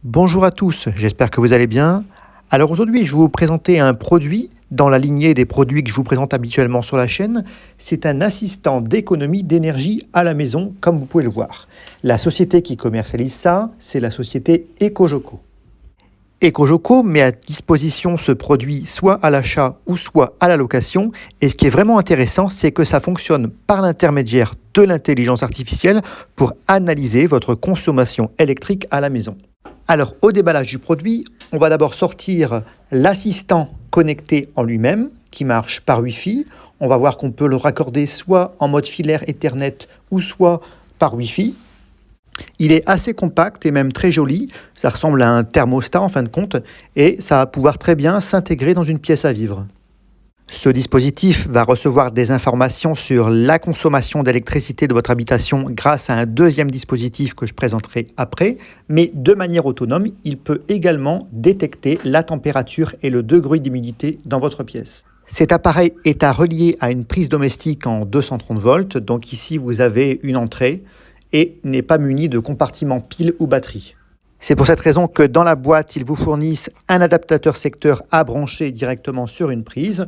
Bonjour à tous, j'espère que vous allez bien. Alors aujourd'hui, je vais vous présenter un produit dans la lignée des produits que je vous présente habituellement sur la chaîne. C'est un assistant d'économie d'énergie à la maison, comme vous pouvez le voir. La société qui commercialise ça, c'est la société Ecojoko. Ecojoko met à disposition ce produit soit à l'achat ou soit à la location. Et ce qui est vraiment intéressant, c'est que ça fonctionne par l'intermédiaire de l'intelligence artificielle pour analyser votre consommation électrique à la maison. Alors, au déballage du produit, on va d'abord sortir l'assistant connecté en lui-même, qui marche par Wi-Fi. On va voir qu'on peut le raccorder soit en mode filaire Ethernet ou soit par Wi-Fi. Il est assez compact et même très joli. Ça ressemble à un thermostat en fin de compte et ça va pouvoir très bien s'intégrer dans une pièce à vivre. Ce dispositif va recevoir des informations sur la consommation d'électricité de votre habitation grâce à un deuxième dispositif que je présenterai après, mais de manière autonome, il peut également détecter la température et le degré d'humidité dans votre pièce. Cet appareil est à relier à une prise domestique en 230 volts, donc ici vous avez une entrée et n'est pas muni de compartiment pile ou batterie. C'est pour cette raison que dans la boîte, ils vous fournissent un adaptateur secteur à brancher directement sur une prise.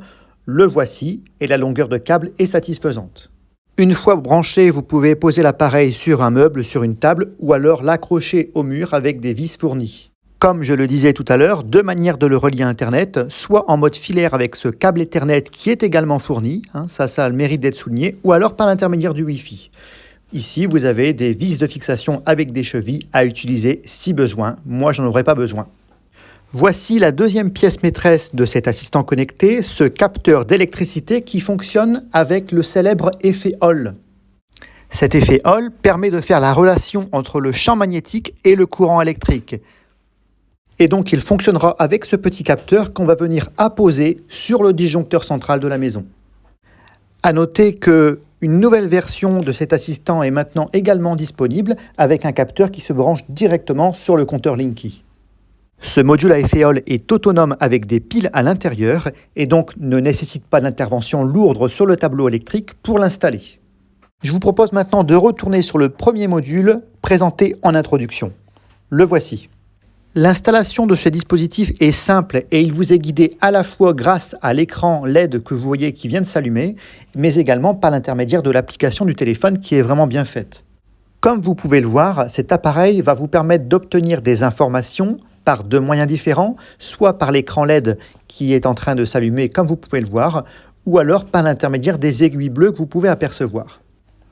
Le voici et la longueur de câble est satisfaisante. Une fois branché, vous pouvez poser l'appareil sur un meuble, sur une table ou alors l'accrocher au mur avec des vis fournies. Comme je le disais tout à l'heure, deux manières de le relier à Internet, soit en mode filaire avec ce câble Ethernet qui est également fourni, ça a le mérite d'être souligné, ou alors par l'intermédiaire du Wi-Fi. Ici, vous avez des vis de fixation avec des chevilles à utiliser si besoin. Moi, j'en aurais pas besoin. Voici la deuxième pièce maîtresse de cet assistant connecté, ce capteur d'électricité qui fonctionne avec le célèbre effet Hall. Cet effet Hall permet de faire la relation entre le champ magnétique et le courant électrique. Et donc il fonctionnera avec ce petit capteur qu'on va venir apposer sur le disjoncteur central de la maison. À noter qu'une nouvelle version de cet assistant est maintenant également disponible avec un capteur qui se branche directement sur le compteur Linky. Ce module à effet Hall est autonome avec des piles à l'intérieur et donc ne nécessite pas d'intervention lourde sur le tableau électrique pour l'installer. Je vous propose maintenant de retourner sur le premier module présenté en introduction. Le voici. L'installation de ce dispositif est simple et il vous est guidé à la fois grâce à l'écran LED que vous voyez qui vient de s'allumer, mais également par l'intermédiaire de l'application du téléphone qui est vraiment bien faite. Comme vous pouvez le voir, cet appareil va vous permettre d'obtenir des informations par deux moyens différents, soit par l'écran LED qui est en train de s'allumer comme vous pouvez le voir, ou alors par l'intermédiaire des aiguilles bleues que vous pouvez apercevoir.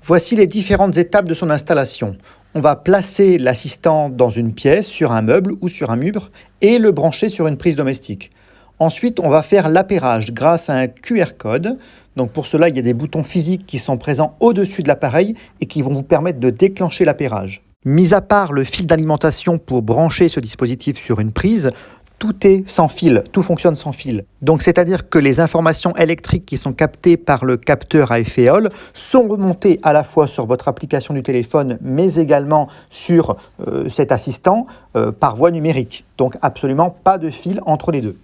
Voici les différentes étapes de son installation. On va placer l'assistant dans une pièce, sur un meuble ou sur un mur, et le brancher sur une prise domestique. Ensuite, on va faire l'appairage grâce à un QR code. Donc pour cela, il y a des boutons physiques qui sont présents au-dessus de l'appareil et qui vont vous permettre de déclencher l'appairage. Mis à part le fil d'alimentation pour brancher ce dispositif sur une prise, tout est sans fil, tout fonctionne sans fil. Donc c'est-à-dire que les informations électriques qui sont captées par le capteur à effet Hall sont remontées à la fois sur votre application du téléphone, mais également sur cet assistant par voie numérique. Donc absolument pas de fil entre les deux.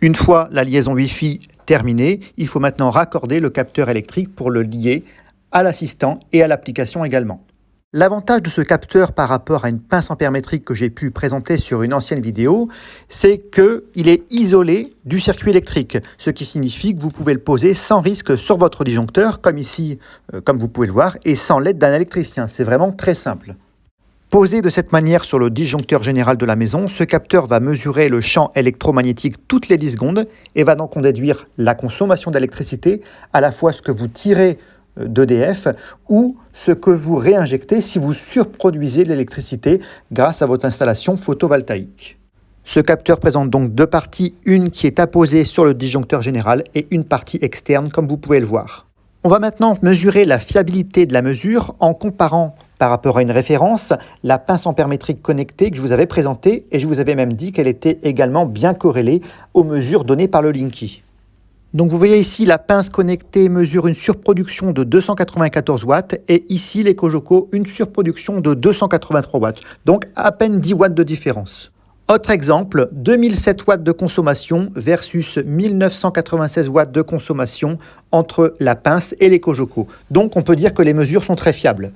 Une fois la liaison Wi-Fi terminée, il faut maintenant raccorder le capteur électrique pour le lier à l'assistant et à l'application également. L'avantage de ce capteur par rapport à une pince ampère-métrique que j'ai pu présenter sur une ancienne vidéo, c'est qu'il est isolé du circuit électrique, ce qui signifie que vous pouvez le poser sans risque sur votre disjoncteur, comme ici, comme vous pouvez le voir, et sans l'aide d'un électricien. C'est vraiment très simple. Posé de cette manière sur le disjoncteur général de la maison, ce capteur va mesurer le champ électromagnétique toutes les 10 secondes et va donc en déduire la consommation d'électricité, à la fois ce que vous tirez d'EDF ou ce que vous réinjectez si vous surproduisez l'électricité grâce à votre installation photovoltaïque. Ce capteur présente donc deux parties, une qui est apposée sur le disjoncteur général et une partie externe comme vous pouvez le voir. On va maintenant mesurer la fiabilité de la mesure en comparant par rapport à une référence la pince ampère-métrique connectée que je vous avais présentée et je vous avais même dit qu'elle était également bien corrélée aux mesures données par le Linky. Donc vous voyez ici la pince connectée mesure une surproduction de 294 watts et ici l'Ecojoko une surproduction de 283 watts, donc à peine 10 watts de différence. Autre exemple, 2007 watts de consommation versus 1996 watts de consommation entre la pince et l'Ecojoko. Donc on peut dire que les mesures sont très fiables.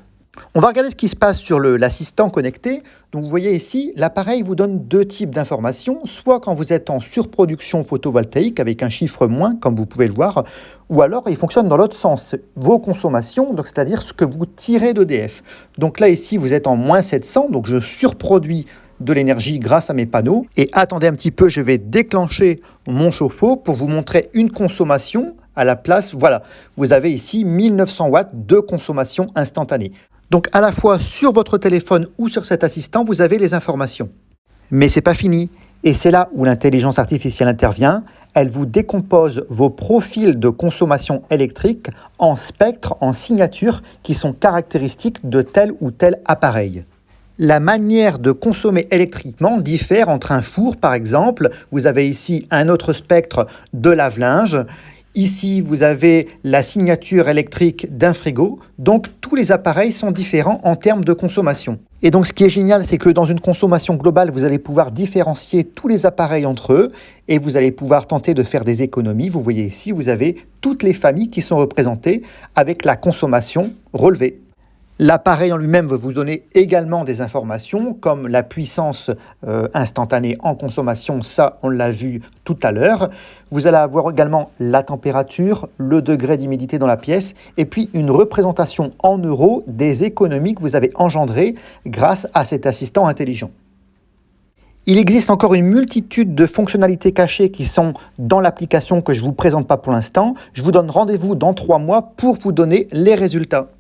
On va regarder ce qui se passe sur l'assistant connecté. Donc vous voyez ici, l'appareil vous donne deux types d'informations, soit quand vous êtes en surproduction photovoltaïque avec un chiffre moins, comme vous pouvez le voir, ou alors il fonctionne dans l'autre sens, vos consommations, donc c'est-à-dire ce que vous tirez d'EDF. Donc là ici, vous êtes en moins 700, donc je surproduis de l'énergie grâce à mes panneaux. Et attendez un petit peu, je vais déclencher mon chauffe-eau pour vous montrer une consommation à la place. Voilà, vous avez ici 1900 watts de consommation instantanée. Donc à la fois sur votre téléphone ou sur cet assistant, vous avez les informations. Mais c'est pas fini. Et c'est là où l'intelligence artificielle intervient. Elle vous décompose vos profils de consommation électrique en spectres, en signatures qui sont caractéristiques de tel ou tel appareil. La manière de consommer électriquement diffère entre un four, par exemple. Vous avez ici un autre spectre de lave-linge. Ici, vous avez la signature électrique d'un frigo. Donc, tous les appareils sont différents en termes de consommation. Et donc, ce qui est génial, c'est que dans une consommation globale, vous allez pouvoir différencier tous les appareils entre eux et vous allez pouvoir tenter de faire des économies. Vous voyez ici, vous avez toutes les familles qui sont représentées avec la consommation relevée. L'appareil en lui-même va vous donner également des informations comme la puissance instantanée en consommation, ça on l'a vu tout à l'heure. Vous allez avoir également la température, le degré d'humidité dans la pièce et puis une représentation en euros des économies que vous avez engendrées grâce à cet assistant intelligent. Il existe encore une multitude de fonctionnalités cachées qui sont dans l'application que je ne vous présente pas pour l'instant. Je vous donne rendez-vous dans 3 mois pour vous donner les résultats.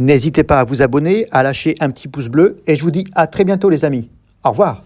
N'hésitez pas à vous abonner, à lâcher un petit pouce bleu et je vous dis à très bientôt les amis. Au revoir.